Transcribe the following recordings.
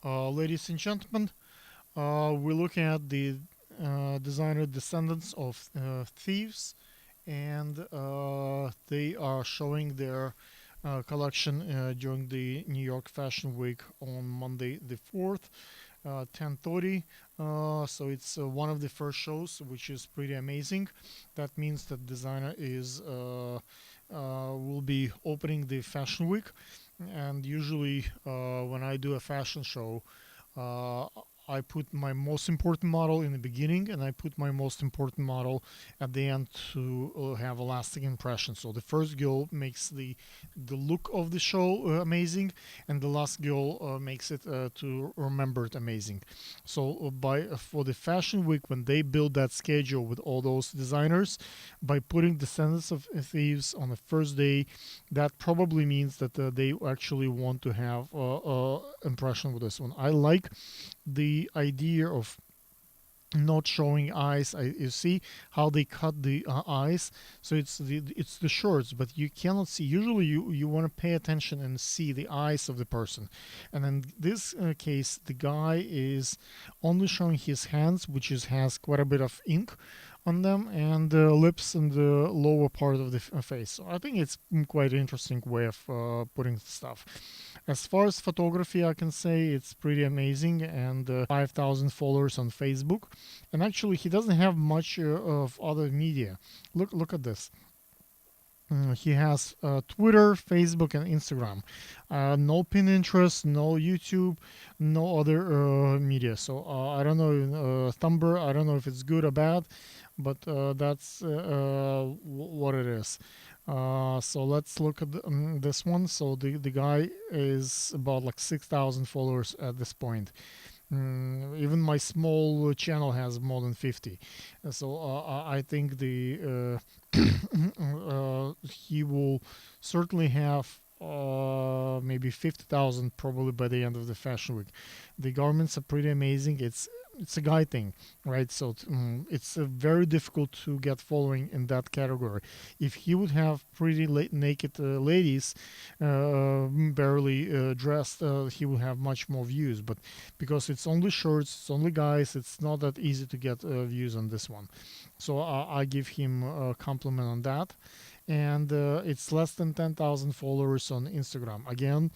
Ladies and gentlemen, we're looking at the designer Descendants of Thieves, and they are showing their collection during the New York Fashion Week on Monday the 4th, 10:30. So it's one of the first shows, which is pretty amazing. That means that designer is will be opening the Fashion Week, and usually when I do a fashion show, uh, I put my most important model in the beginning, and I put my most important model at the end to have a lasting impression. So the first girl makes the look of the show amazing, and the last girl makes it to remember it amazing. So by for the Fashion Week, when they build that schedule with all those designers, by putting Descendants of Thieves on the first day, that probably means that they actually want to have impression with this one. I like the idea of not showing eyes. You see how they cut the eyes, so it's the shorts, but you cannot see. Usually you want to pay attention and see the eyes of the person, and in this case the guy is only showing his hands, which has quite a bit of ink on them, and the lips and the lower part of the face. So I think it's quite an interesting way of putting stuff. As far as photography, I can say it's pretty amazing, and 5,000 followers on Facebook. And actually, he doesn't have much of other media. Look at this. He has Twitter, Facebook, and Instagram. No Pinterest, no YouTube, no other media. So I don't know Tumblr. I don't know if it's good or bad, but that's what it is. So let's look at this one. So the guy is about like 6,000 followers at this point. Even my small channel has more than 50. So I think the he will certainly have maybe 50,000 probably by the end of the Fashion Week. The garments are pretty amazing. It's a guy thing, right? So it's very difficult to get following in that category. If he would have pretty naked ladies, barely dressed, he would have much more views. But because it's only shirts, it's only guys, it's not that easy to get views on this one. So I give him a compliment on that. And it's less than 10,000 followers on Instagram. Again,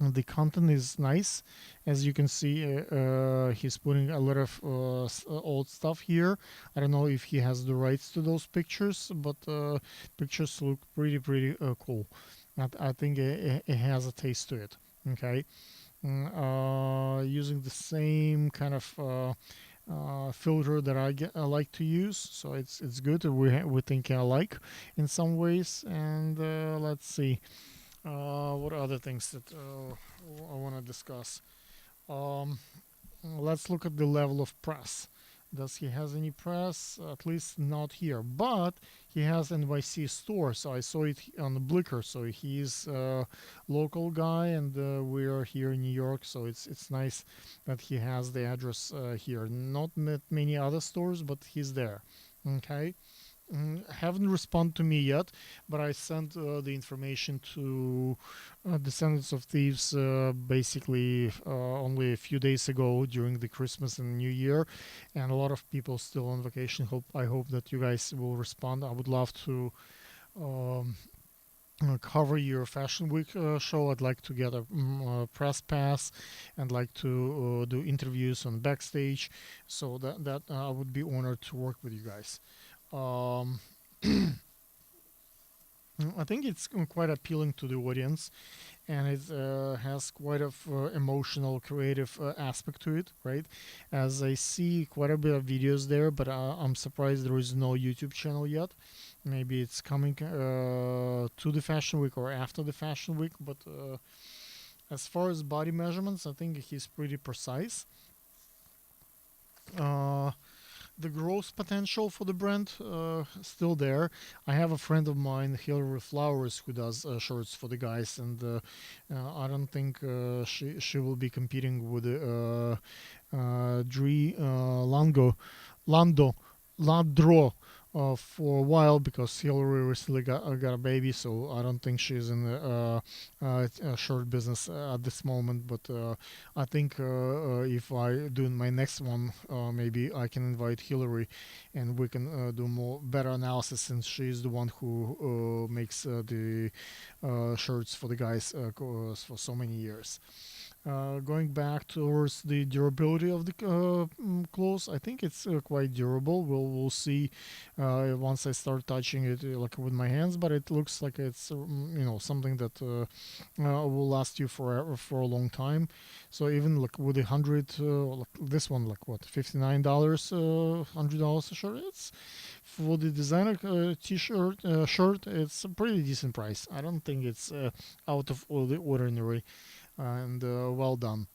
the content is nice. As you can see, he's putting a lot of old stuff here. I don't know if he has the rights to those pictures, but pictures look pretty cool. I think it has a taste to it. Okay, using the same kind of filter that I like to use, so it's good. We think alike in some ways. And let's see. What other things that I want to discuss? Um, let's look at the level of press. Does he has any press? At least not here, but he has NYC store, so I saw it on the Blicker. So he's a local guy, and we are here in New York, so it's nice that he has the address here. Not many other stores, but he's there. Okay. Haven't responded to me yet, but I sent the information to Descendants of Thieves basically only a few days ago during the Christmas and New Year, and a lot of people still on vacation. I hope that you guys will respond. I would love to um, cover your Fashion Week show. I'd like to get a press pass and like to do interviews on backstage, so that I would be honored to work with you guys. Um, I think it's quite appealing to the audience, and it has quite a emotional, creative aspect to it, right? As I see quite a bit of videos there, but I'm surprised there is no YouTube channel yet. Maybe it's coming to the Fashion Week or after the Fashion Week. But as far as body measurements, I think he's pretty precise. The growth potential for the brand still there. I have a friend of mine, Hillary Flowers, who does shirts for the guys, and I don't think she will be competing with Dre Lando Ladro for a while because Hillary recently got a baby, so I don't think she's in the shirt business at this moment. But I think if I do my next one, maybe I can invite Hillary, and we can do more better analysis since she's the one who makes the shirts for the guys for so many years. Going back towards the durability of the clothes, I think it's quite durable. We'll see once I start touching it like with my hands, but it looks like it's something that will last you forever for a long time. So even like with like this one, like what, $59, $100 a shirt. It's for the designer t-shirt shirt. It's a pretty decent price. I don't think it's out of all the ordinary, and well done.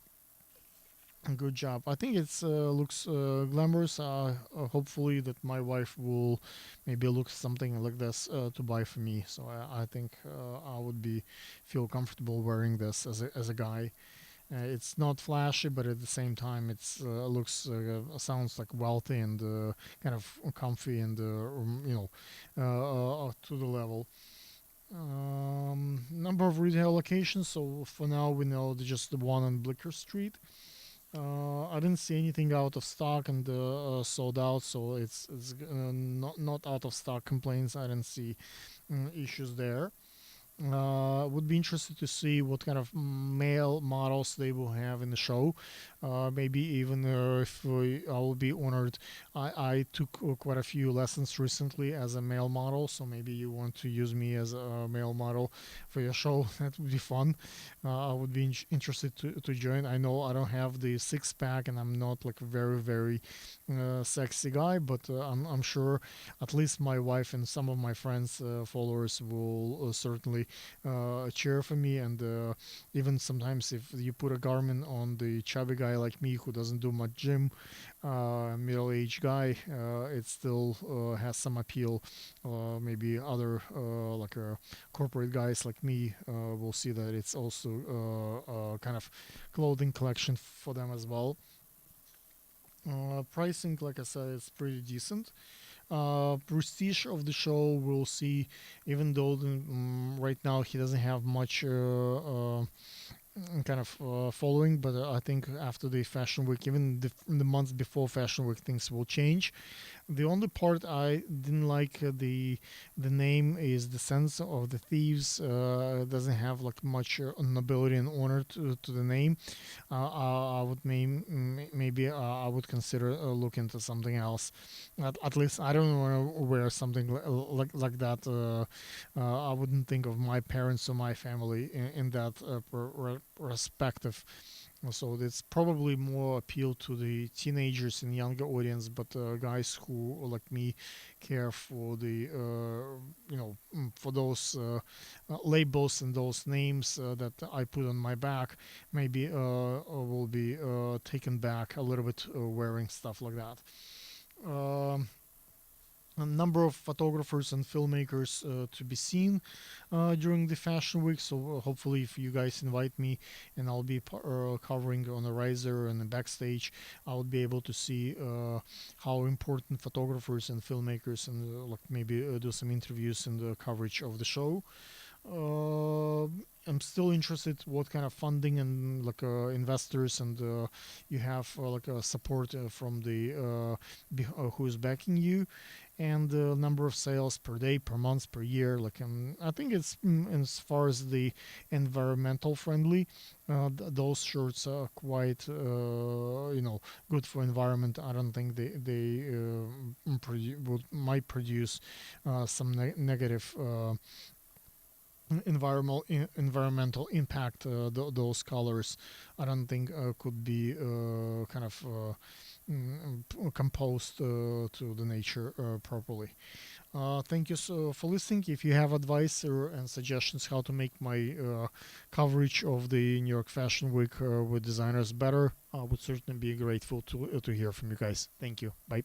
Good job. I think it's looks glamorous. Hopefully that my wife will maybe look something like this to buy for me. So I think I would be feel comfortable wearing this as a guy. It's not flashy, but at the same time, it's looks sounds like wealthy and kind of comfy and to the level. Number of retail locations. So for now, we know just the one on Blicker Street. I didn't see anything out of stock and sold out, so it's not out of stock complaints. I didn't see issues there. Would be interested to see what kind of male models they will have in the show. Maybe even if I will be honored. I took quite a few lessons recently as a male model, so maybe you want to use me as a male model for your show. That would be fun. I would be interested to join. I know I don't have the six pack and I'm not like a very, very sexy guy, but I'm sure at least my wife and some of my friends, followers, will certainly cheer for me. And even sometimes if you put a garment on the chubby guy like me who doesn't do much gym, middle-aged guy, it still has some appeal. Maybe other like corporate guys like me will see that it's also kind of clothing collection for them as well. Pricing, like I said, is pretty decent. Prestige of the show, we'll see. Even though right now he doesn't have much kind of following, but I think after the Fashion Week, even the months before Fashion Week, things will change. The only part I didn't like the name is the sense of the thieves. It doesn't have like much nobility and honor to the name. I would maybe I would consider looking to something else. At least I don't want to wear something like that. I wouldn't think of my parents or my family in that perspective. So it's probably more appeal to the teenagers and younger audience, but guys who like me care for the for those labels and those names that I put on my back, maybe will be taken back a little bit wearing stuff like that. Um, a number of photographers and filmmakers to be seen during the fashion week. So hopefully, if you guys invite me and I'll be covering on the riser and the backstage, I'll be able to see how important photographers and filmmakers and like maybe do some interviews and the coverage of the show. uh, I'm still interested what kind of funding and like investors and you have like support from the who is backing you, and the number of sales per day, per month, per year. Like I think it's as far as the environmental friendly, those shirts are quite good for environment. I don't think they might produce some negative environmental impact. Those colors I don't think could be kind of composed to the nature properly. Thank you for listening. If you have advice and suggestions how to make my coverage of the New York Fashion Week with designers better, I would certainly be grateful to hear from you guys. Thank you. Bye.